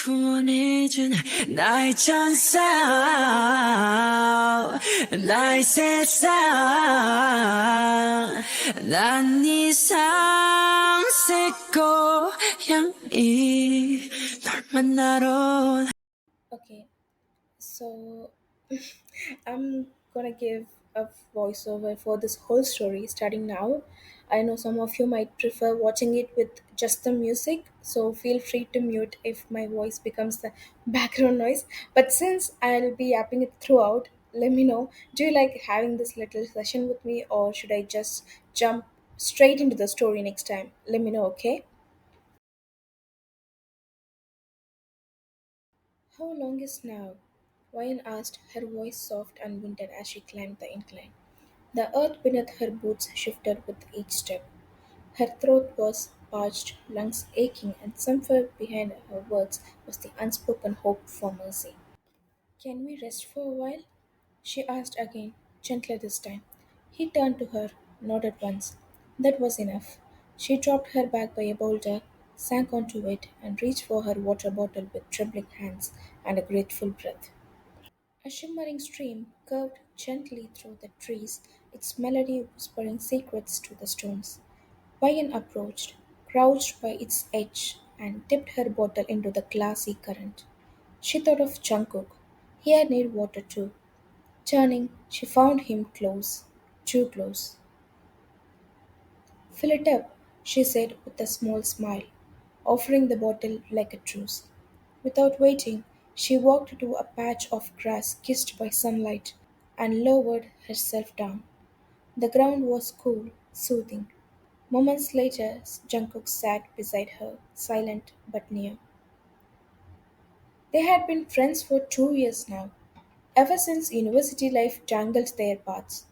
구원해준 나의 천사 나의 세상 난 이상 고양이 널 만나러 Okay, so I'm gonna give a voiceover for this whole story starting now. I know some of you might prefer watching it with just the music, so feel free to mute if my voice becomes the background noise. But since I'll be yapping it throughout, let me know, do you like having this little session with me, or should I just jump straight into the story next time? Let me know, okay? How long is now? Ryan asked, her voice soft and winded as she climbed the incline. The earth beneath her boots shifted with each step. Her throat was parched, lungs aching, and somewhere behind her words was the unspoken hope for mercy. Can we rest for a while? She asked again, gentler this time. He turned to her, nodded once. That was enough. She dropped her bag by a boulder, sank onto it, and reached for her water bottle with trembling hands and a grateful breath. A shimmering stream curved gently through the trees, its melody whispering secrets to the stones. Payan approached, crouched by its edge, and dipped her bottle into the glassy current. She thought of Jungkook. He had need water too. Turning, she found him close, too close. Fill it up, she said with a small smile, offering the bottle like a truce. Without waiting, she walked to a patch of grass kissed by sunlight and lowered herself down. The ground was cool, soothing. Moments later, Jungkook sat beside her, silent but near. They had been friends for 2 years now, ever since university life tangled their paths.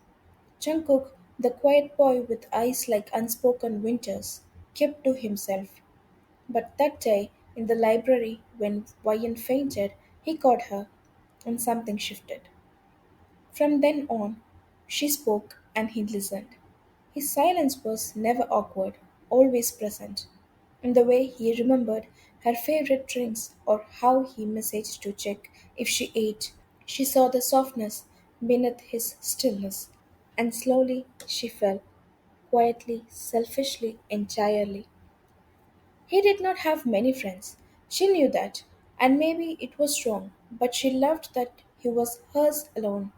Jungkook, the quiet boy with eyes like unspoken winters, kept to himself. But that day, in the library, when Wayan fainted, he caught her, and something shifted. From then on, she spoke and he listened. His silence was never awkward, always present. In the way he remembered her favorite drinks or how he messaged to check if she ate, she saw the softness beneath his stillness, and slowly she fell, quietly, selfishly, entirely. He did not have many friends. She knew that, and maybe it was wrong, but she loved that he was hers alone.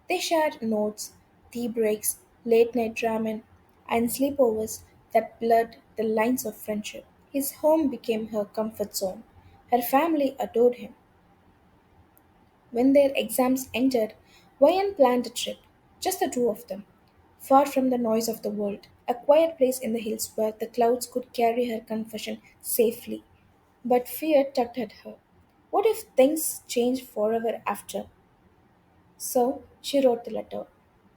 They shared notes, tea breaks, late night ramen, and sleepovers that blurred the lines of friendship. His home became her comfort zone. Her family adored him. When their exams ended, Wayan planned a trip, just the two of them, far from the noise of the world, a quiet place in the hills where the clouds could carry her confession safely. But fear tugged at her. What if things change forever after? So she wrote the letter,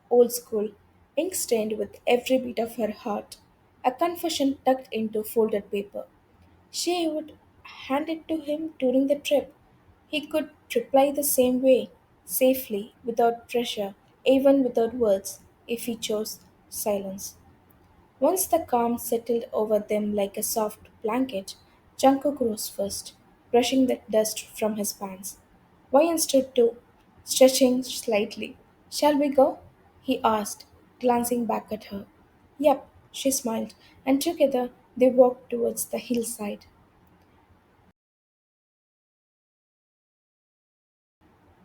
old school, ink stained with every beat of her heart, a confession tucked into folded paper. She would hand it to him during the trip. He could reply the same way, safely, without pressure, even without words, if he chose silence. Once the calm settled over them like a soft blanket, Jungkook rose first, brushing the dust from his pants. Wayan stood too, stretching slightly. Shall we go? He asked, glancing back at her. Yep, she smiled, and together they walked towards the hillside.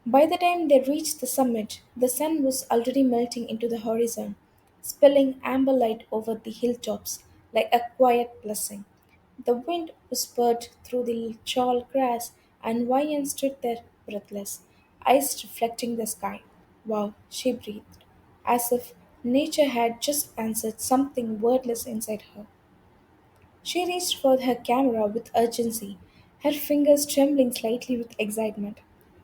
By the time they reached the summit, the sun was already melting into the horizon, spilling amber light over the hilltops like a quiet blessing. The wind whispered through the tall grass, and Wayan stood there breathless, eyes reflecting the sky. Wow, she breathed, as if nature had just answered something wordless inside her. She reached for her camera with urgency, her fingers trembling slightly with excitement.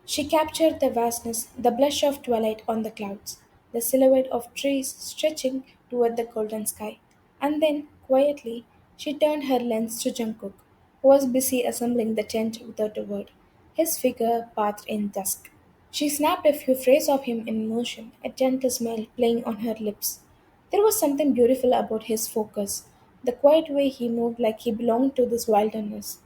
She captured the vastness, the blush of twilight on the clouds, the silhouette of trees stretching toward the golden sky. And then, quietly, she turned her lens to Jungkook, who was busy assembling the tent without a word, his figure bathed in dusk. She snapped a few frames of him in motion, a gentle smile playing on her lips. There was something beautiful about his focus, the quiet way he moved like he belonged to this wilderness.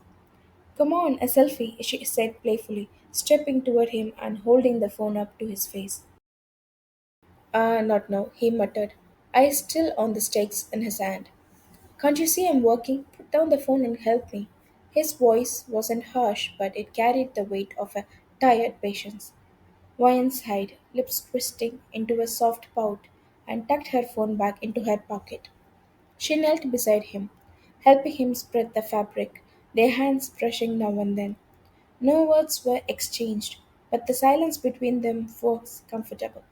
Come on, a selfie, she said playfully, stepping toward him and holding the phone up to his face. Ah, not now, he muttered, eyes still on the stakes in his hand. Can't you see I'm working? Put down the phone and help me. His voice wasn't harsh, but it carried the weight of a tired patience. Ryan sighed, lips twisting into a soft pout, and tucked her phone back into her pocket. She knelt beside him, helping him spread the fabric, their hands brushing now and then. No words were exchanged, but the silence between them was comfortable,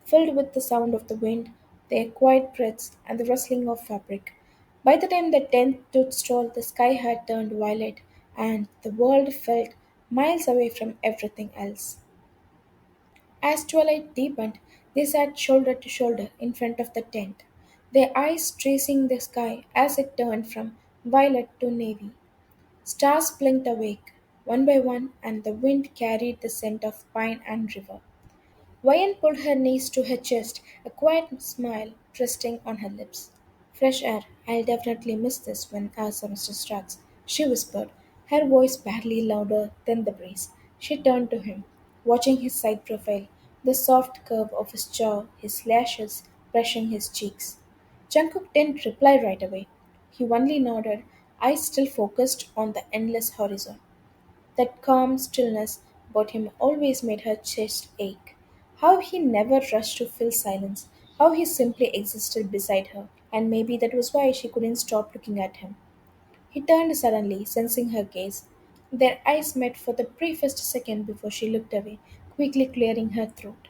filled with the sound of the wind, their quiet breaths, and the rustling of fabric. By the time the tent stood still, the sky had turned violet, and the world felt miles away from everything else. As twilight deepened, they sat shoulder to shoulder in front of the tent, their eyes tracing the sky as it turned from violet to navy. Stars blinked awake, one by one, and the wind carried the scent of pine and river. Vian pulled her knees to her chest, a quiet smile resting on her lips. Fresh air. I'll definitely miss this when our semester starts, she whispered, her voice barely louder than the breeze. She turned to him, watching his side profile, the soft curve of his jaw, his lashes brushing his cheeks. Jungkook didn't reply right away. He only nodded, eyes still focused on the endless horizon. That calm stillness about him always made her chest ache. How he never rushed to fill silence, how he simply existed beside her, and maybe that was why she couldn't stop looking at him. He turned suddenly, sensing her gaze. Their eyes met for the briefest second before she looked away, quickly clearing her throat.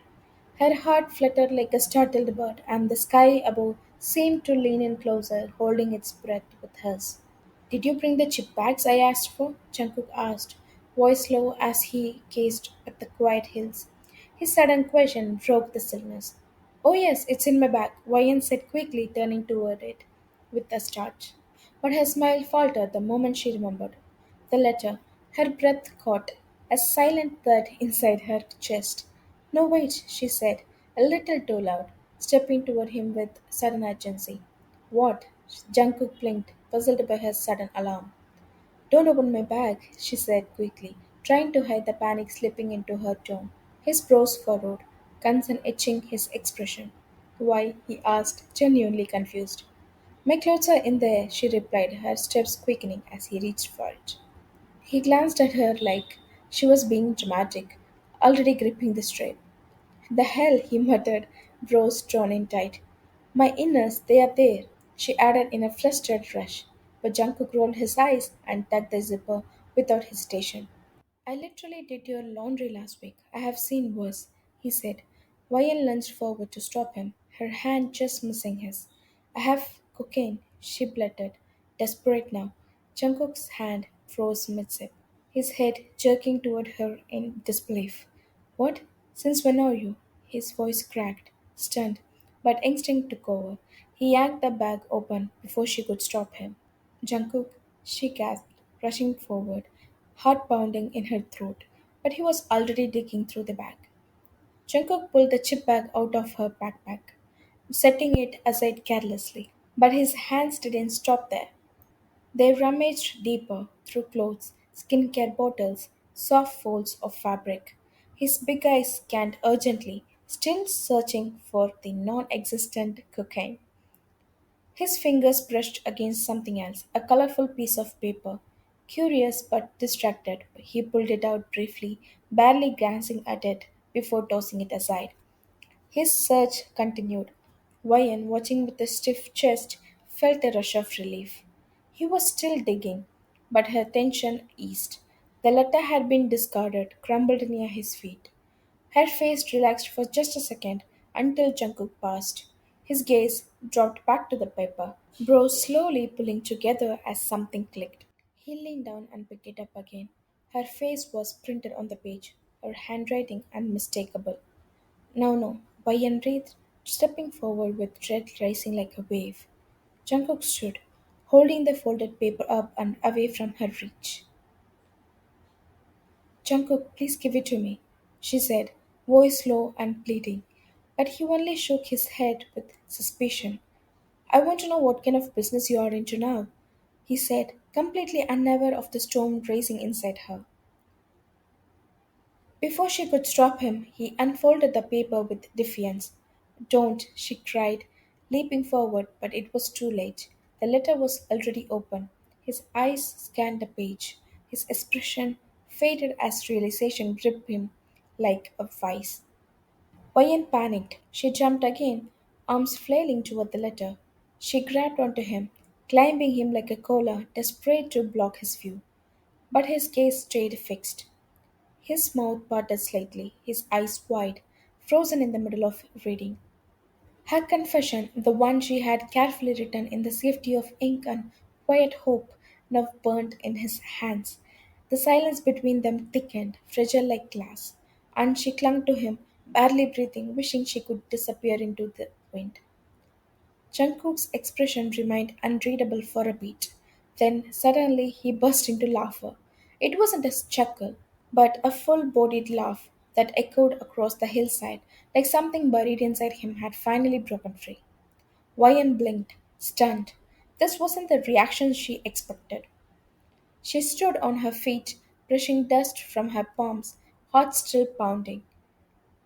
Her heart fluttered like a startled bird, and the sky above seemed to lean in closer, holding its breath with hers. Did you bring the chip bags I asked for? Jungkook asked, voice low as he gazed at the quiet hills. His sudden question broke the stillness. Oh yes, it's in my bag, Wayan said quickly, turning toward it with a start. But her smile faltered the moment she remembered. The letter, her breath caught, a silent thud inside her chest. No, wait, she said, a little too loud, stepping toward him with sudden urgency. What? Jungkook blinked, puzzled by her sudden alarm. Don't open my bag, she said quickly, trying to hide the panic slipping into her tone. His brows furrowed, concern etching his expression. Why? He asked, genuinely confused. My clothes are in there, she replied, her steps quickening as he reached for it. He glanced at her like she was being dramatic, already gripping the strap. The hell, he muttered, brows drawn in tight. My inners, they are there, she added in a flustered rush. But Jungkook rolled his eyes and tugged the zipper without hesitation. I literally did your laundry last week. I have seen worse, he said. Vian lunged forward to stop him, her hand just missing his. I have cocaine, she blurted, desperate now. Jungkook's hand froze mid-sip, his head jerking toward her in disbelief. What? Since when are you? His voice cracked, stunned, but instinct took over. He yanked the bag open before she could stop him. Jungkook, she gasped, rushing forward, heart pounding in her throat, but he was already digging through the bag. Jungkook pulled the chip bag out of her backpack, setting it aside carelessly. But his hands didn't stop there. They rummaged deeper through clothes, skincare bottles, soft folds of fabric. His big eyes scanned urgently, still searching for the non existent cocaine. His fingers brushed against something else, a colorful piece of paper. Curious but distracted, he pulled it out briefly, barely glancing at it before tossing it aside. His search continued. Ryan, watching with a stiff chest, felt a rush of relief. He was still digging, but her tension eased. The letter had been discarded, crumbled near his feet. Her face relaxed for just a second until Jungkook passed. His gaze dropped back to the paper, brows slowly pulling together as something clicked. He leaned down and picked it up again. Her face was printed on the page, her handwriting unmistakable. No, no, Bayan breathed, stepping forward with dread rising like a wave. Jungkook stood, holding the folded paper up and away from her reach. Jungkook, please give it to me, she said, voice low and pleading. But he only shook his head with suspicion. I want to know what kind of business you are into now, he said, completely unaware of the storm racing inside her. Before she could stop him, he unfolded the paper with defiance. Don't, she cried, leaping forward, but it was too late. The letter was already open. His eyes scanned the page. His expression faded as realization gripped him like a vice. Wayan panicked. She jumped again, arms flailing toward the letter. She grabbed onto him, climbing him like a koala, desperate to block his view. But his gaze stayed fixed. His mouth parted slightly, his eyes wide, frozen in the middle of reading. Her confession, the one she had carefully written in the safety of ink and quiet hope, now burned in his hands. The silence between them thickened, fragile like glass, and she clung to him, barely breathing, wishing she could disappear into the wind. Jungkook's expression remained unreadable for a bit. Then suddenly he burst into laughter. It wasn't a chuckle, but a full bodied laugh that echoed across the hillside like something buried inside him had finally broken free. Ryan blinked, stunned. This wasn't the reaction she expected. She stood on her feet, brushing dust from her palms, heart still pounding.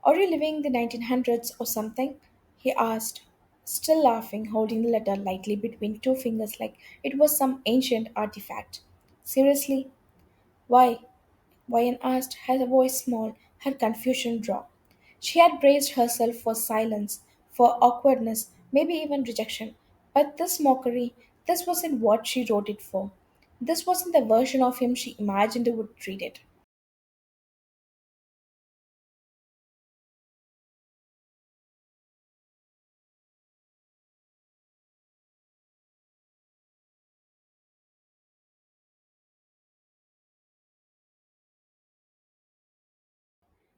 Are you living the 1900s or something? He asked, still laughing, holding the letter lightly between two fingers like it was some ancient artifact. Seriously? Why? Wayan asked, her voice small, her confusion raw. She had braced herself for silence, for awkwardness, maybe even rejection. But this mockery, this wasn't what she wrote it for. This wasn't the version of him she imagined would read it.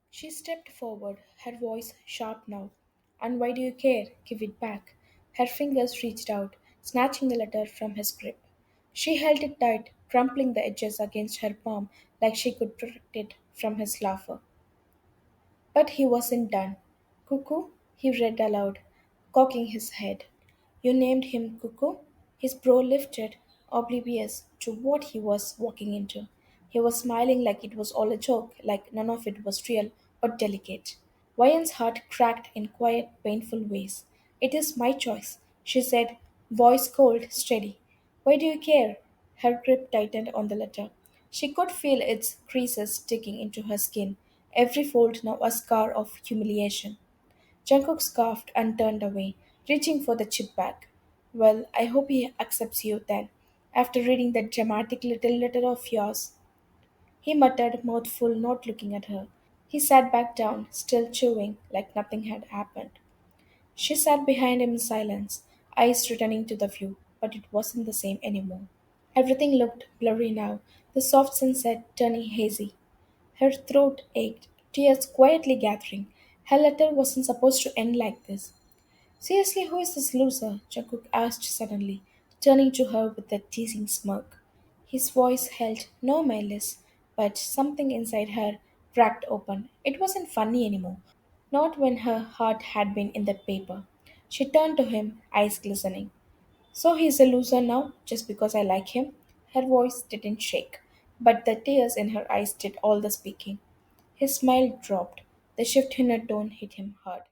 She stepped forward, her voice sharp now. And why do you care? Give it back. Her fingers reached out, snatching the letter from his grip. She held it tight, crumpling the edges against her palm like she could protect it from his laughter. But he wasn't done. Cuckoo, he read aloud, cocking his head. You named him Cuckoo? His brow lifted, oblivious to what he was walking into. He was smiling like it was all a joke, like none of it was real or delicate. Ryan's heart cracked in quiet, painful ways. It is my choice, she said, voice cold, steady. Why do you care? Her grip tightened on the letter. She could feel its creases digging into her skin, every fold now a scar of humiliation. Jungkook scoffed and turned away, reaching for the chip bag. Well, I hope he accepts you then, after reading that dramatic little letter of yours. He muttered, mouth full, not looking at her. He sat back down, still chewing, like nothing had happened. She sat behind him in silence, eyes returning to the view, but it wasn't the same anymore. Everything looked blurry now, the soft sunset turning hazy. Her throat ached, tears quietly gathering. Her letter wasn't supposed to end like this. Seriously, who is this loser? Jungkook asked suddenly, turning to her with a teasing smirk. His voice held no malice, but something inside her cracked open. It wasn't funny anymore, not when her heart had been in the paper. She turned to him, eyes glistening. So he's a loser now, just because I like him? Her voice didn't shake, but the tears in her eyes did all the speaking. His smile dropped. The shift in her tone hit him hard.